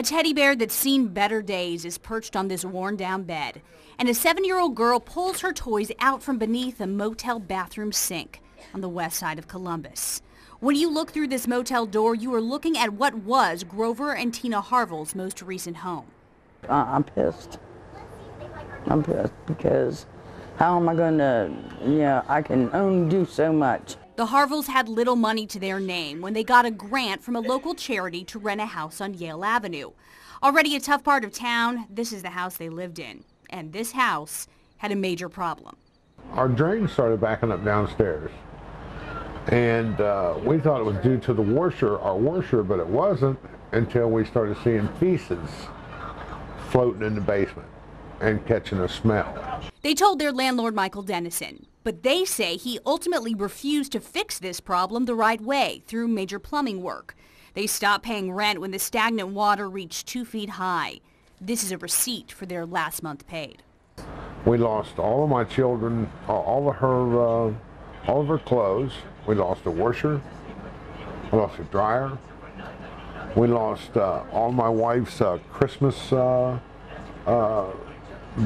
A teddy bear that's seen better days is perched on this worn-down bed, and a 7-year-old girl pulls her toys out from beneath a motel bathroom sink on the west side of Columbus. When you look through this motel door, you are looking at what was Grover and Tina Harville's most recent home. I'm pissed. I'm pissed because how am I going to, I can only do so much. The Harvilles had little money to their name when they got a grant from a local charity to rent a house on Yale Avenue. Already a tough part of town, this is the house they lived in. And this house had a major problem. Our drain started backing up downstairs. And we thought it was due to our washer, but it wasn't until we started seeing feces floating in the basement and catching a smell. They told their landlord, Michael Dennison, but they say he ultimately refused to fix this problem the right way through major plumbing work. They stopped paying rent when the stagnant water reached 2 feet high. This is a receipt for their last month paid. We lost all of my children, all of her clothes. We lost a washer. We lost a dryer. We lost all my wife's Christmas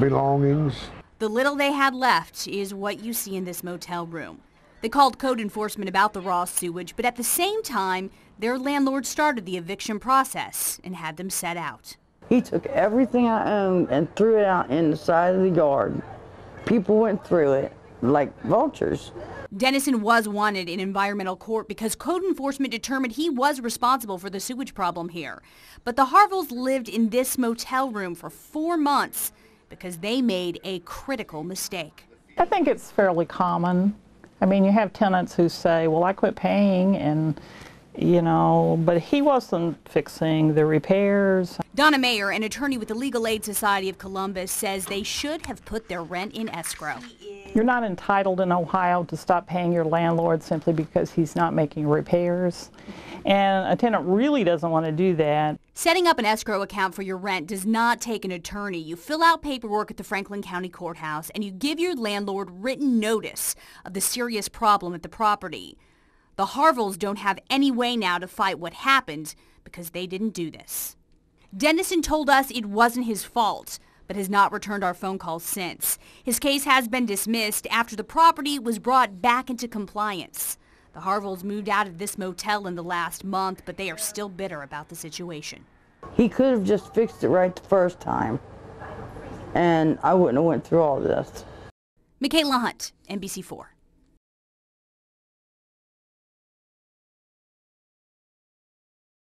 belongings. The little they had left is what you see in this motel room. They called code enforcement about the raw sewage, but at the same time, their landlord started the eviction process and had them set out. He took everything I owned and threw it out in the side of the yard. People went through it like vultures. Dennison was wanted in environmental court because code enforcement determined he was responsible for the sewage problem here. But the Harvilles lived in this motel room for 4 months because they made a critical mistake. I think it's fairly common. I mean, you have tenants who say, well, I quit paying and, but he wasn't fixing the repairs. Donna Mayer, an attorney with the Legal Aid Society of Columbus, says they should have put their rent in escrow. You're not entitled in Ohio to stop paying your landlord simply because he's not making repairs. And a tenant really doesn't want to do that. Setting up an escrow account for your rent does not take an attorney. You fill out paperwork at the Franklin County Courthouse and you give your landlord written notice of the serious problem at the property. The Harvilles don't have any way now to fight what happened because they didn't do this. Dennison told us it wasn't his fault, but has not returned our phone calls since. His case has been dismissed after the property was brought back into compliance. The Harvilles moved out of this motel in the last month, but they are still bitter about the situation. He could have just fixed it right the first time, and I wouldn't have went through all this. Michaela Hunt, NBC4.